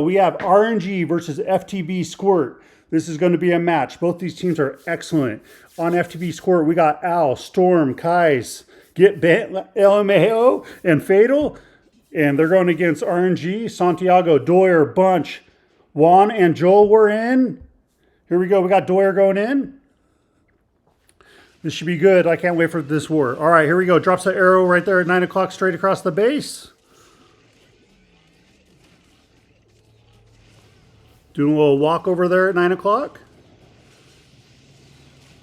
We have RNG versus FTB Squirt. This is going to be a match. Both these teams are excellent. On FTB Squirt, we got Al, Storm, Kais, Get Bent, LMAO, and Fatal. And they're going against RNG, Santiago, Doyer, Bunch, Juan, and Joel were in. Here we go. We got Doyer going in. This should be good. I can't wait for this war. All right, here we go. Drops the arrow right there at 9 o'clock straight across the base. Doing a little walk over there at 9 o'clock.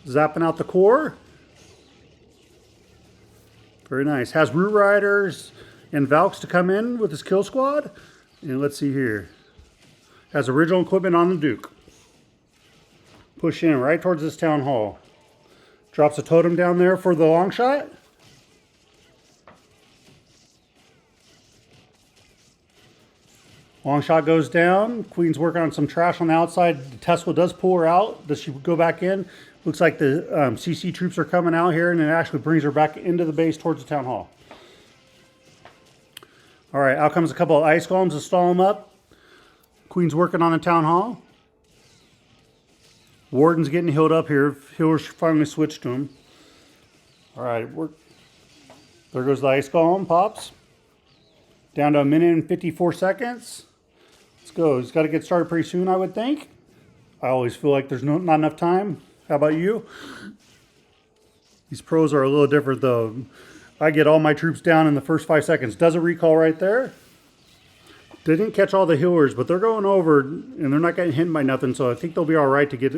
Zapping out the core. Very nice. Has Root Riders and Valks to come in with his kill squad. And let's see here. Has original equipment on the Duke. Push in right towards this town hall. Drops a totem down there for the long shot. Long shot goes down. Queen's working on some trash on the outside. The Tesla does pull her out. Does she go back in? Looks like the CC troops are coming out here, and it actually brings her back into the base towards the town hall. All right, out comes a couple of ice golems to stall them up. Queen's working on the town hall. Warden's getting healed up here. Healers finally switched to him. All right, there goes the ice golem. Pops. Down to 1 minute and 54 seconds. Let's go. He's got to get started pretty soon, I would think. I always feel like there's not enough time. How about you? These pros are a little different, though. I get all my troops down in the first 5 seconds. Does a recall right there. They didn't catch all the healers, but they're going over, and they're not getting hit by nothing, so I think they'll be all right to get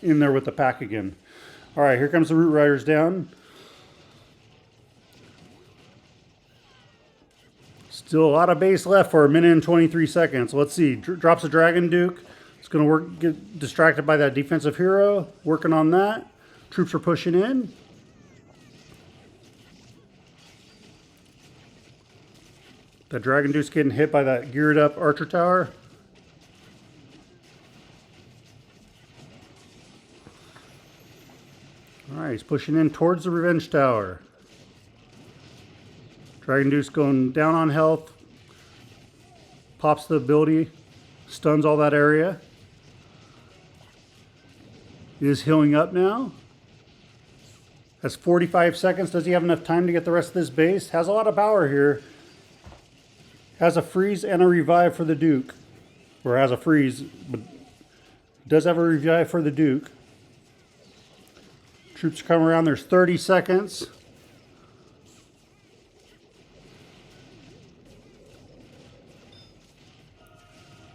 in there with the pack again. All right, here comes the Root Riders down. Still a lot of base left for 1 minute and 23 seconds. Let's see. Drops a Dragon Duke. It's going to get distracted by that defensive hero. Working on that. Troops are pushing in. That Dragon Duke's getting hit by that geared up Archer Tower. All right, he's pushing in towards the Revenge Tower. Dragon Duke's going down on health. Pops the ability. Stuns all that area. He is healing up now. Has 45 seconds. Does he have enough time to get the rest of this base? Has a lot of power here. Has a freeze and a revive for the Duke. Or has a freeze, but does have a revive for the Duke. Troops come around. There's 30 seconds.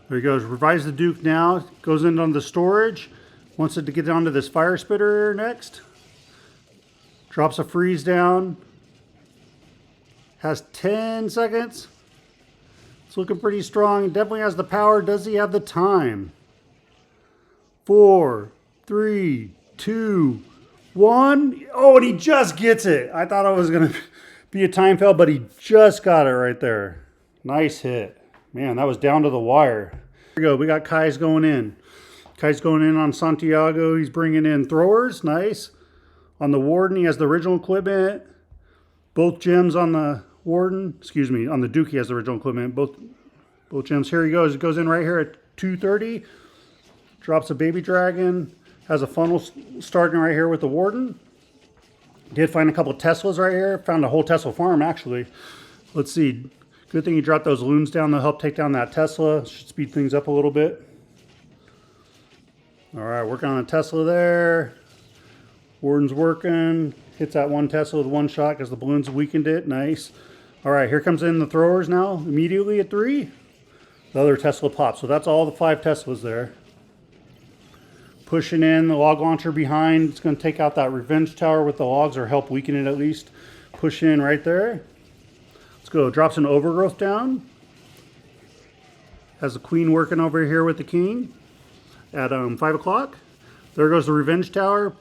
There he goes. Revives the Duke now. Goes in on the storage. Wants it to get onto this fire spitter next. Drops a freeze down. Has 10 seconds. It's looking pretty strong. Definitely has the power. Does he have the time? 4, 3, 2, 1. Oh, and he just gets it. I thought it was going to be a time fail, but he just got it right there. Nice hit. Man, that was down to the wire. Here we go. We got Kai's going in. Kai's going in on Santiago. He's bringing in throwers. Nice. On the Warden, he has the original equipment. Both gems on the Warden. Excuse me, on the Duke, he has the original equipment. Both gems. Here he goes. It goes in right here at 2:30. Drops a baby dragon. Has a funnel starting right here with the Warden. Did find a couple of Teslas right here. Found a whole Tesla farm, actually. Let's see. Good thing you dropped those loons down to help take down that Tesla. Should speed things up a little bit. All right, working on a Tesla there. Warden's working. Hits that one Tesla with one shot because the balloons weakened it. Nice. All right, here comes in the throwers now. Immediately at 3. The other Tesla pops. So that's all the 5 Teslas there. Pushing in the log launcher behind. It's going to take out that Revenge Tower with the logs or help weaken it at least. Push in right there. Let's go. Drops an Overgrowth down. Has the Queen working over here with the King at 5 o'clock. There goes the Revenge Tower.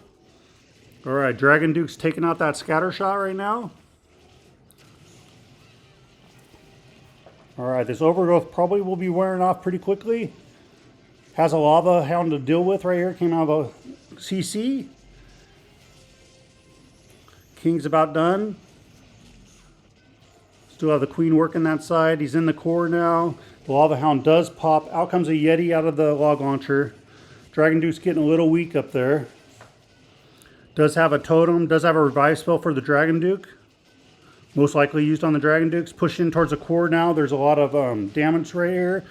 All right, Dragon Duke's taking out that scatter shot right now. All right, this Overgrowth probably will be wearing off pretty quickly. Has a Lava Hound to deal with right here. Came out of a CC. King's about done. Still have the Queen working that side. He's in the core now. The Lava Hound does pop. Out comes a Yeti out of the log launcher. Dragon Duke's getting a little weak up there. Does have a totem. Does have a revive spell for the Dragon Duke. Most likely used on the Dragon Dukes. Pushing in towards the core now. There's a lot of damage right here.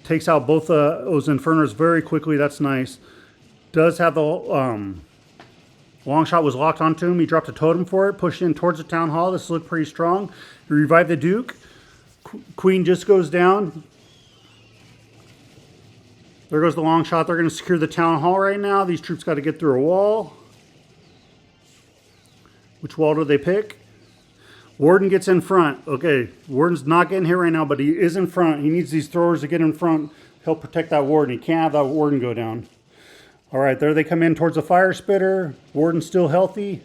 Takes out both those Infernos very quickly. That's nice. Does have the long shot was locked onto him. He dropped a totem for it. Pushed in towards the Town Hall. This looked pretty strong. He revived the Duke. Queen just goes down. There goes the long shot. They're going to secure the Town Hall right now. These troops got to get through a wall. Which wall do they pick? Warden gets in front. Okay, Warden's not getting hit right now, but he is in front. He needs these throwers to get in front. Help protect that Warden. He can't have that Warden go down. All right, there they come in towards the Fire Spitter. Warden's still healthy.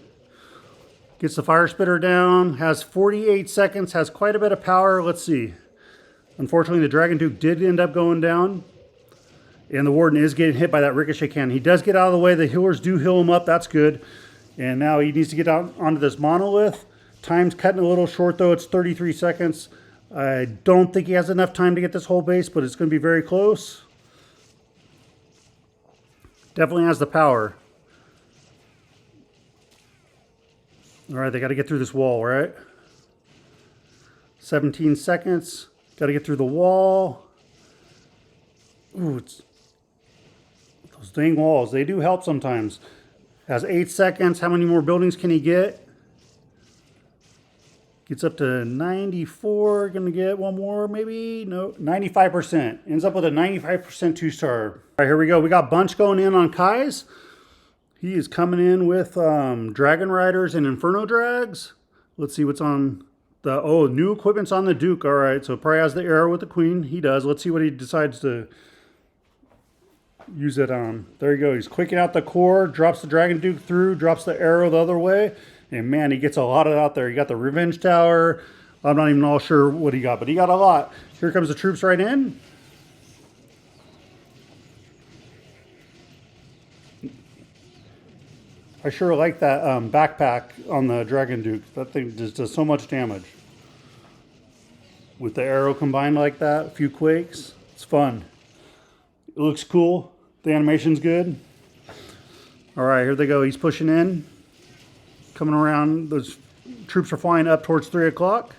Gets the Fire Spitter down. Has 48 seconds. Has quite a bit of power. Let's see. Unfortunately, the Dragon Duke did end up going down. And the Warden is getting hit by that Ricochet cannon. He does get out of the way. The healers do heal him up. That's good. And now he needs to get out onto this monolith. Time's cutting a little short, though. It's 33 seconds. I don't think he has enough time to get this whole base, but it's going to be very close. Definitely has the power. All right, they got to get through this wall, right? 17 seconds. Got to get through the wall. Ooh, it's those dang walls. They do help sometimes. Has 8 seconds. How many more buildings can he get? Gets up to 94. Going to get one more, maybe? No, 95%. Ends up with a 95% 2-star. All right, here we go. We got Bunch going in on Kai's. He is coming in with Dragon Riders and Inferno Drags. Let's see what's on the... Oh, new equipment's on the Duke. All right, so probably has the arrow with the Queen. He does. Let's see what he decides to use it on. There you go. He's quicking out the core. Drops the Dragon Duke through. Drops the arrow the other way. And man, he gets a lot of it out there. He got the Revenge Tower. I'm not even all sure what he got, but he got a lot. Here comes the troops right in. I sure like that backpack on the Dragon Duke. That thing just does so much damage. With the arrow combined like that, a few quakes. It's fun. It looks cool. The animation's good. All right, here they go. He's pushing in. Coming around, those troops are flying up towards 3 o'clock.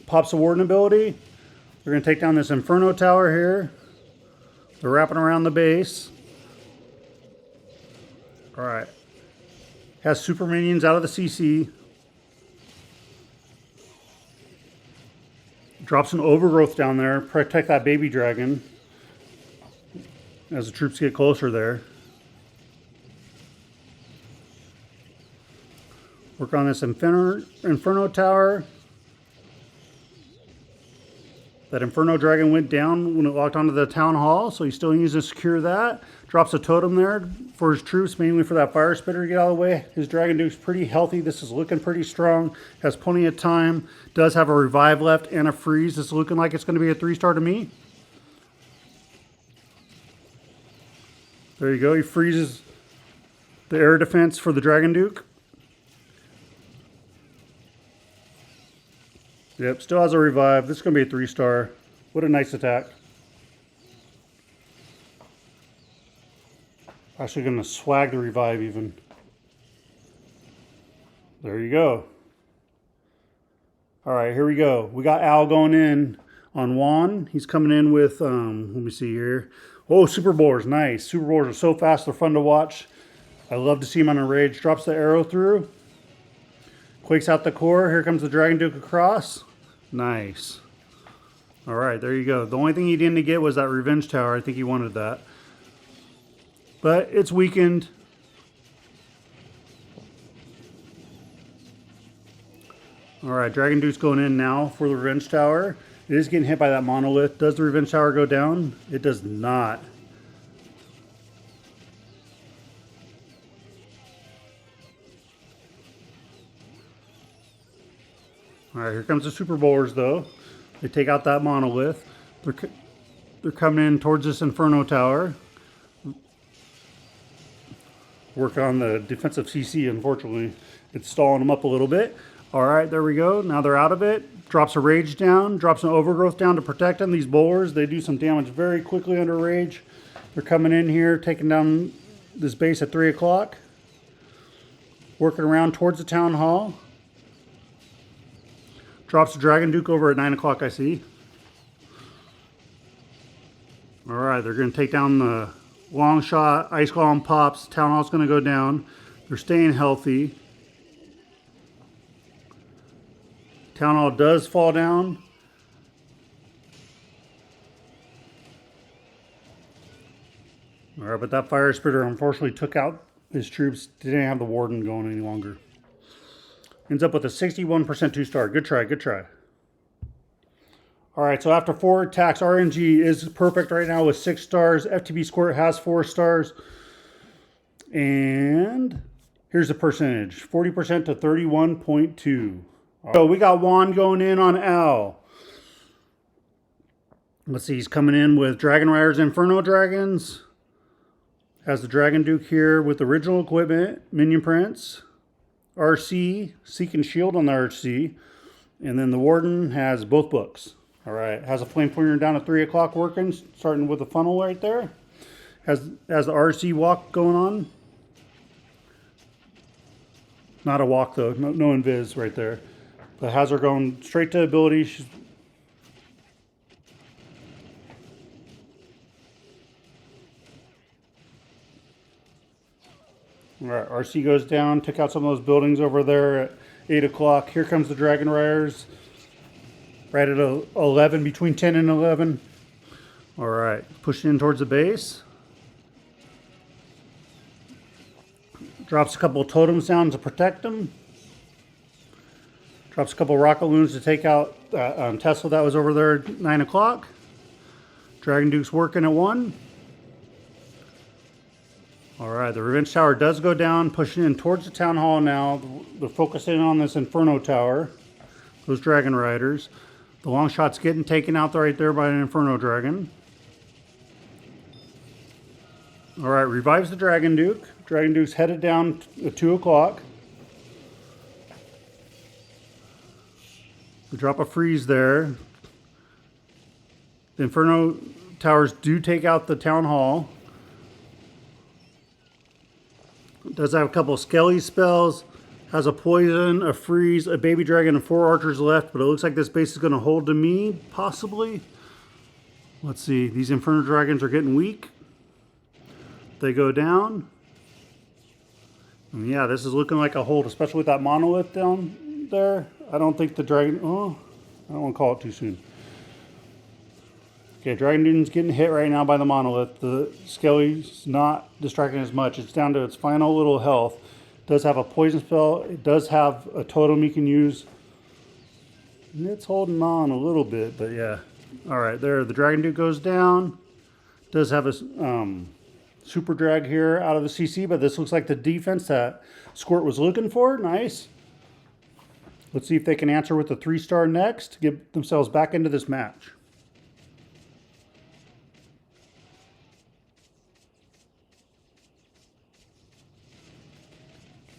Pops the Warden ability. They're going to take down this Inferno Tower here. They're wrapping around the base. All right. Has super minions out of the CC. Drops an Overgrowth down there. Protect that baby dragon. As the troops get closer there. Work on this Inferno Tower. That Inferno Dragon went down when it locked onto the Town Hall, so he still needs to secure that. Drops a totem there for his troops, mainly for that Fire Spitter to get out of the way. His Dragon Duke's pretty healthy. This is looking pretty strong. Has plenty of time. Does have a revive left and a freeze. This is looking like it's going to be a 3-star to me. There you go. He freezes the air defense for the Dragon Duke. Yep, still has a revive. This is going to be a 3-star. What a nice attack. Actually going to swag the revive even. There you go. All right, here we go. We got Al going in on Juan. He's coming in with, let me see here. Oh, Super Bowlers, nice. Super Bowlers are so fast, they're fun to watch. I love to see him on a rage. Drops the arrow through. Quakes out the core. Here comes the Dragon Duke across. Nice. All right, there you go. The only thing he didn't get was that Revenge Tower. I think he wanted that. But it's weakened. All right, Dragon Duke's going in now for the Revenge Tower. It is getting hit by that monolith. Does the Revenge Tower go down? It does not. All right, here comes the Super Bowlers, though. They take out that monolith. They're coming in towards this Inferno Tower. Work on the defensive CC, unfortunately. It's stalling them up a little bit. All right, there we go. Now they're out of it. Drops a rage down, drops an overgrowth down to protect them. These bowlers, they do some damage very quickly under rage. They're coming in here, taking down this base at 3 o'clock. Working around towards the town hall. Drops a Dragon Duke over at 9 o'clock, I see. All right, they're going to take down the long shot. Ice Golem pops. Town hall's going to go down. They're staying healthy. Town hall does fall down. All right, but that fire spitter unfortunately took out his troops. Didn't have the warden going any longer. Ends up with a 61% 2-star. Good try, good try. All right, so after 4 attacks, RNG is perfect right now with 6 stars. FTB Squirt has 4 stars. And here's the percentage, 40% to 31.2. So we got Juan going in on Al. Let's see, he's coming in with Dragon Riders, Inferno Dragons. Has the Dragon Duke here with original equipment, Minion Prince, RC, Seek and Shield on the RC. And then the Warden has both books. All right, has a flame pointer down at 3 o'clock working, starting with the funnel right there. Has the RC walk going on. Not a walk though, no invis right there. But has her going straight to ability. She's all right, RC goes down, took out some of those buildings over there at 8 o'clock. Here comes the Dragon Riders. Right at 11, between 10 and 11. All right, pushing in towards the base. Drops a couple of totems down to protect them. Drops a couple of rocket loons to take out Tesla that was over there at 9 o'clock. Dragon Duke's working at 1. All right, the Revenge Tower does go down, pushing in towards the Town Hall now. They're focusing on this Inferno Tower, those Dragon Riders. The long shot's getting taken out right there by an Inferno Dragon. All right, revives the Dragon Duke. Dragon Duke's headed down at 2 o'clock. We drop a freeze there. The Inferno Towers do take out the Town Hall. It does have a couple of Skelly spells. Has a poison, a freeze, a baby dragon, and 4 archers left. But it looks like this base is going to hold to me, possibly. Let's see. These Inferno Dragons are getting weak. They go down. And yeah, this is looking like a hold, especially with that monolith down there. I don't think the dragon... Oh, I don't want to call it too soon. Okay, Dragon Dune's getting hit right now by the monolith. The Skelly's not distracting as much. It's down to its final little health. It does have a poison spell. It does have a totem you can use. And it's holding on a little bit, but yeah. All right, there. The Dragon Duke goes down. Does have a super drag here out of the CC, but this looks like the defense that Squirt was looking for. Nice. Let's see if they can answer with the 3-star next to get themselves back into this match.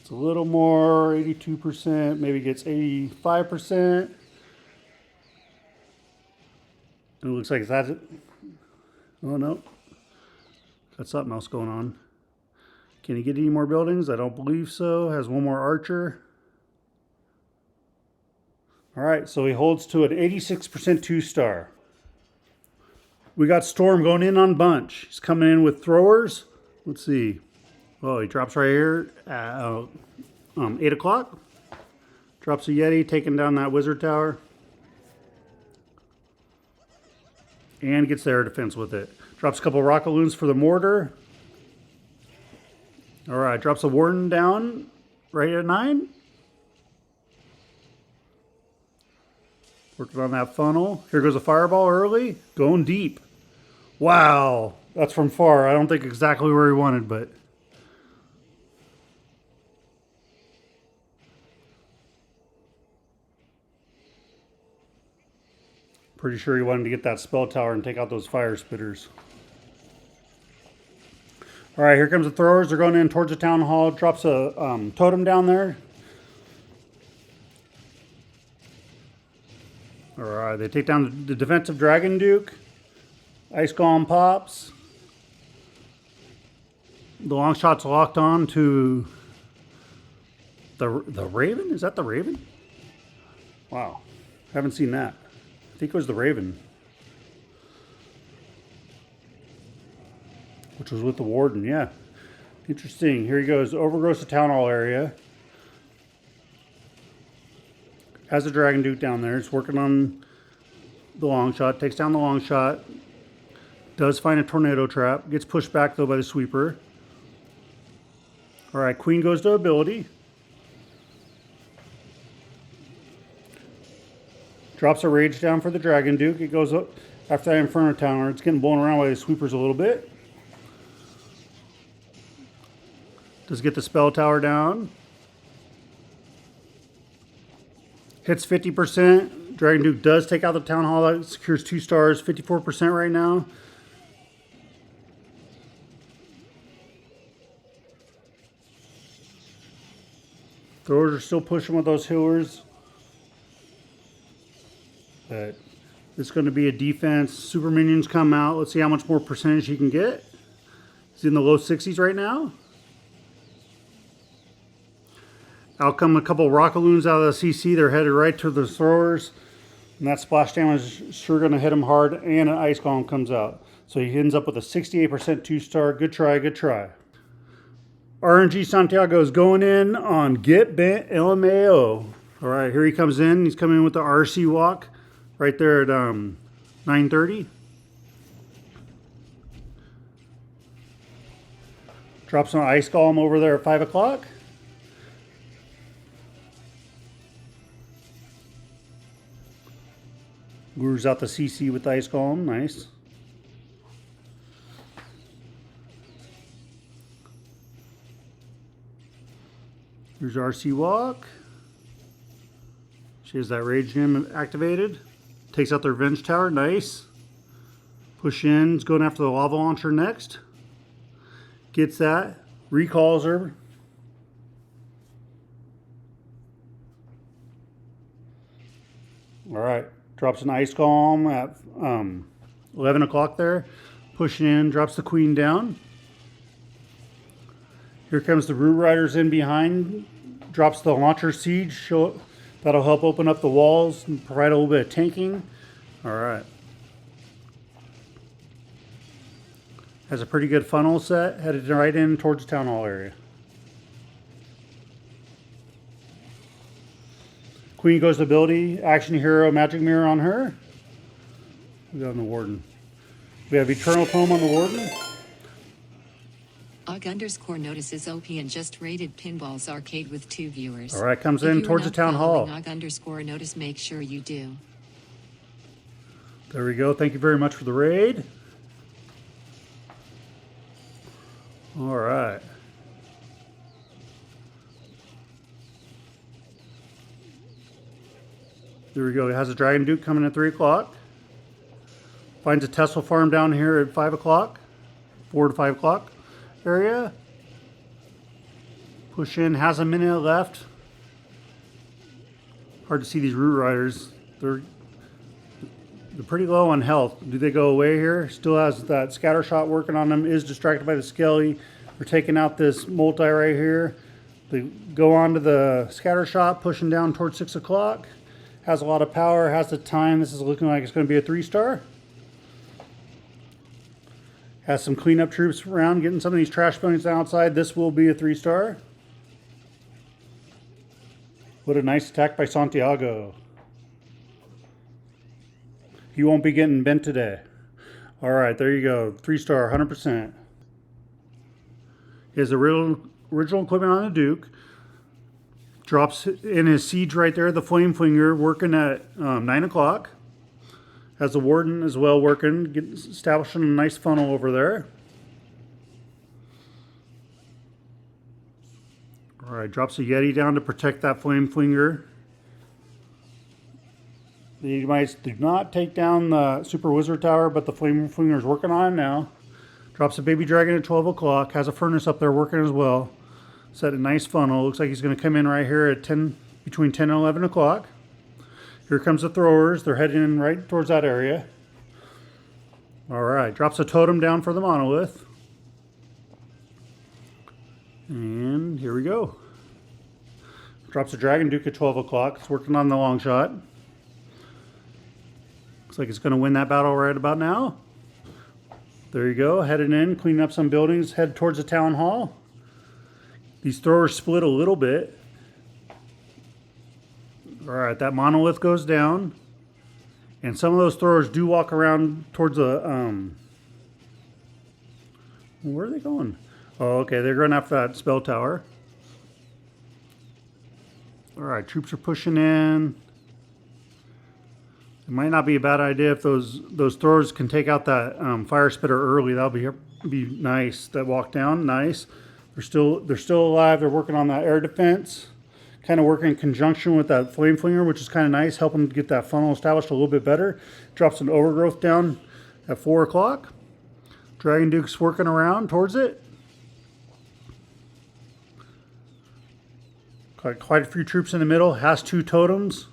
It's a little more, 82%, maybe gets 85%. And it looks like that's it. Oh no, got something else going on. Can he get any more buildings? I don't believe so. Has one more archer. All right, so he holds to an 86% 2-star. We got Storm going in on Bunch. He's coming in with throwers. Let's see. Oh, he drops right here at 8 o'clock. Drops a Yeti, taking down that Wizard Tower. And gets the air defense with it. Drops a couple rocket loons for the mortar. All right, drops a Warden down right at 9. Working on that funnel. Here goes a fireball early. Going deep. Wow. That's from far. I don't think exactly where he wanted, but... Pretty sure he wanted to get that spell tower and take out those fire spitters. All right, here comes the throwers. They're going in towards the town hall. Drops a totem down there. All right, they take down the defensive Dragon Duke. Ice Golem pops. The long shot's locked on to the Raven. Is that the Raven? Wow, haven't seen that. I think it was the Raven, which was with the Warden. Yeah, interesting. Here he goes. Overgrowth to Town Hall area. Has a Dragon Duke down there. It's working on the long shot. Takes down the long shot. Does find a tornado trap. Gets pushed back though by the sweeper. All right, Queen goes to ability. Drops a rage down for the Dragon Duke. It goes up after that Inferno Tower. It's getting blown around by the sweepers a little bit. Does get the spell tower down. Hits 50%. Dragon Duke does take out the Town Hall. That secures 2 stars. 54% right now. Throwers are still pushing with those healers. But it's going to be a defense. Super minions come out. Let's see how much more percentage he can get. He's in the low 60s right now. Out come a couple Rockaloons out of the CC. They're headed right to the throwers. And that splash damage is sure going to hit him hard. And an Ice Golem comes out. So he ends up with a 68% 2-star. Good try, good try. RNG Santiago is going in on Get Bent LMAO. All right, here he comes in. He's coming in with the RC walk right there at 9:30. Drops an Ice Golem over there at 5 o'clock. Lures out the CC with the Ice Golem. Nice. Here's RC Walk. She has that Rage Gem activated. Takes out their Revenge Tower. Nice. Push in. Is going after the Lava Launcher next. Gets that. Recalls her. Alright. Drops an Ice Golem at 11 o'clock there. Pushing in. Drops the Queen down. Here comes the Root Riders in behind. Drops the Launcher Siege. That'll help open up the walls and provide a little bit of tanking. Alright. Has a pretty good funnel set. Headed right in towards the Town Hall area. Queen goes to ability. Action Hero Magic Mirror on her. We got on the Warden. We have Eternal Poem on the Warden. Og_ notices OP and just rated Pinballs Arcade with 2 viewers. All right, comes in towards the Town Hall. Og_ notice, make sure you do. There we go. Thank you very much for the raid. All right. There we go. It has a Dragon Duke coming at 3 o'clock. Finds a Tesla farm down here at 5 o'clock. 4 to 5 o'clock area. Push in. Has a minute left. Hard to see these Root Riders. They're pretty low on health. Do they go away here? Still has that scatter shot working on them. Is distracted by the Skelly. We're taking out this multi right here. They go on to the scatter shot, pushing down towards 6 o'clock. Has a lot of power, has the time. This is looking like it's going to be a 3-star. Has some cleanup troops around, getting some of these trash bunnies outside. This will be a 3-star. What a nice attack by Santiago. He won't be getting bent today. All right, there you go. 3-star, 100%. He has the original equipment on the Duke. Drops in his Siege right there, the Flame Flinger, working at 9 o'clock. Has the Warden as well working, establishing a nice funnel over there. All right, drops a Yeti down to protect that Flame Flinger. The Mites do not take down the Super Wizard Tower, but the Flame Flinger is working on it now. Drops a Baby Dragon at 12 o'clock. Has a Furnace up there working as well. Set a nice funnel. Looks like he's going to come in right here at between 10 and 11 o'clock. Here comes the throwers. They're heading in right towards that area. All right, drops a totem down for the monolith. And here we go. Drops a Dragon Duke at 12 o'clock. It's working on the long shot. Looks like it's going to win that battle right about now. There you go, heading in, cleaning up some buildings, head towards the town hall. These throwers split a little bit. All right, that monolith goes down. And some of those throwers do walk around towards the, where are they going? Oh, okay, they're going after that spell tower. All right, troops are pushing in. It might not be a bad idea if those throwers can take out that fire spitter early. That'll be nice. That walk down, nice. They're still alive. They're working on that air defense. Kind of working in conjunction with that flame flinger, which is kind of nice. Help them get that funnel established a little bit better. Drops an overgrowth down at 4 o'clock. Dragon Duke's working around towards it. Got quite a few troops in the middle. Has 2 totems.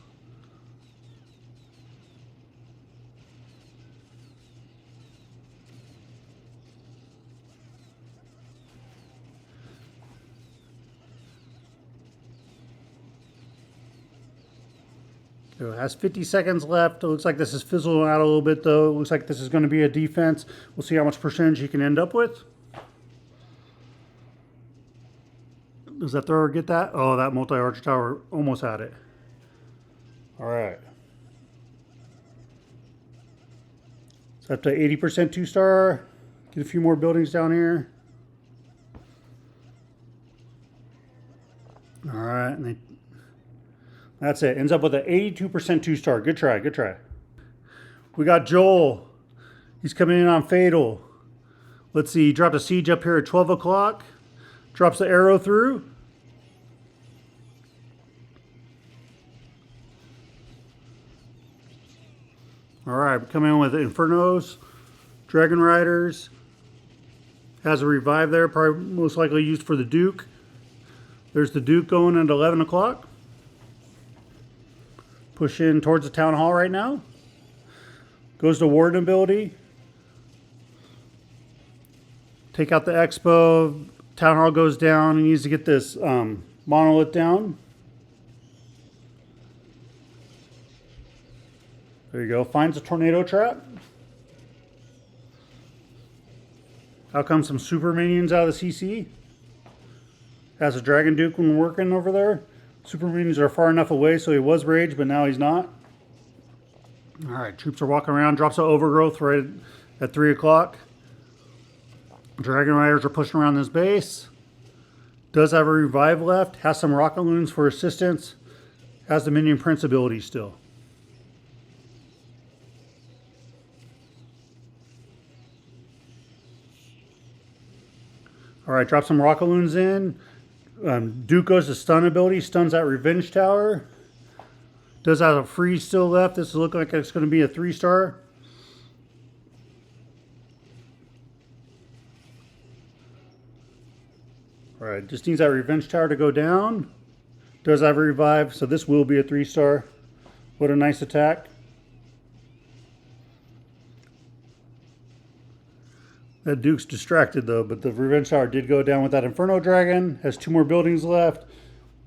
So it has 50 seconds left. It looks like this is fizzling out a little bit, though. It looks like this is going to be a defense. We'll see how much percentage he can end up with. Does that thrower get that? Oh, that multi-archer tower almost had it. All right. It's up to 80% 2-star. Get a few more buildings down here. All right, and that's it. Ends up with an 82% 2-star. Good try, good try. We got Joel. He's coming in on Fatal. Let's see, he dropped a siege up here at 12 o'clock. Drops the arrow through. All right, coming in with Infernos, Dragon Riders. Has a revive there, probably most likely used for the Duke. There's the Duke going at 11 o'clock. Push in towards the town hall right now. Goes to Warden ability. Take out the Expo. Town hall goes down. He needs to get this monolith down. There you go. Finds a tornado trap. Out comes some super minions out of the CC. Has a Dragon Duke when working over there. Super minions are far enough away, so he was raged, but now he's not. All right, troops are walking around. Drops an overgrowth right at 3 o'clock. Dragon Riders are pushing around this base. Does have a revive left. Has some rocket loons for assistance. Has the minion prince ability still. All right, drop some rocket loons in. Duke goes to stun ability. Stuns that revenge tower. Does have a freeze still left. This looks like it's going to be a 3-star. All right, just needs that revenge tower to go down. Does have a revive, so this will be a 3-star. What a nice attack. That Duke's distracted though, but the revenge tower did go down with that Inferno Dragon. Has 2 more buildings left.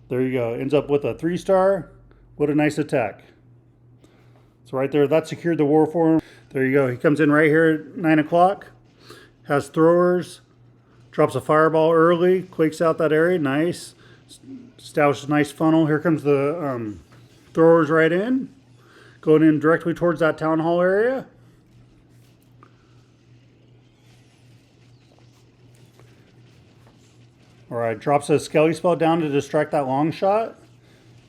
There you go. Ends up with a 3-star. What a nice attack. So right there, that secured the war for him. There you go. He comes in right here at 9 o'clock. Has throwers. Drops a fireball early. Quakes out that area. Nice. Establishes a nice funnel. Here comes the throwers right in. Going in directly towards that town hall area. All right, drops a Skelly spell down to distract that long shot.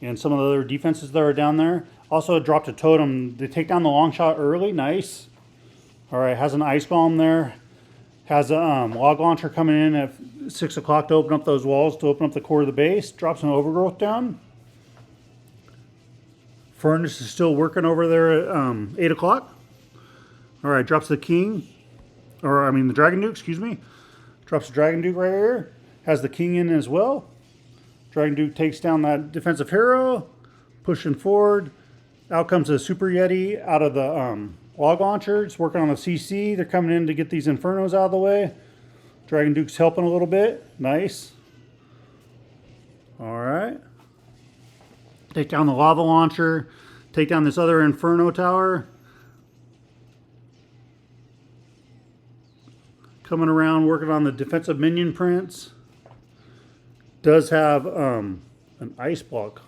And some of the other defenses that are down there. Also dropped a totem. They take down the long shot early. Nice. All right, has an ice golem there. Has a log launcher coming in at 6 o'clock to open up those walls, to open up the core of the base. Drops an overgrowth down. Furnace is still working over there at 8 o'clock. All right, drops the king. The Dragon Duke, excuse me. Drops the Dragon Duke right here. Has the king in as well. Dragon Duke takes down that defensive hero. Pushing forward. Out comes the Super Yeti out of the log launcher. It's working on the CC. They're coming in to get these Infernos out of the way. Dragon Duke's helping a little bit. Nice. All right. Take down the lava launcher. Take down this other Inferno tower. Coming around, working on the defensive minion prince. Does have an ice block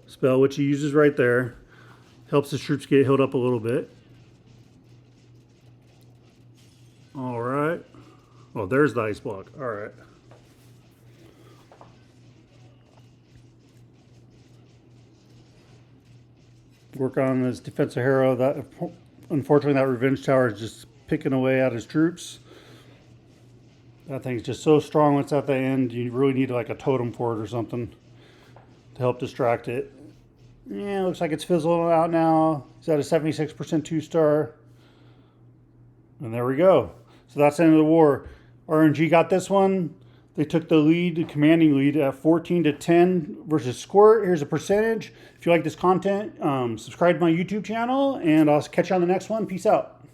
spell, which he uses right there. Helps his troops get healed up a little bit. All right. Oh, there's the ice block. All right. Work on this defensive hero. That unfortunately, that revenge tower is just picking away at his troops. That thing's just so strong when it's at the end. You really need like a totem for it or something to help distract it. Yeah, looks like it's fizzling out now. It's at a 76% 2-star. And there we go. So that's the end of the war. RNG got this one. They took the lead, the commanding lead at 14-10 versus Squirt. Here's a percentage. If you like this content, subscribe to my YouTube channel, and I'll catch you on the next one. Peace out.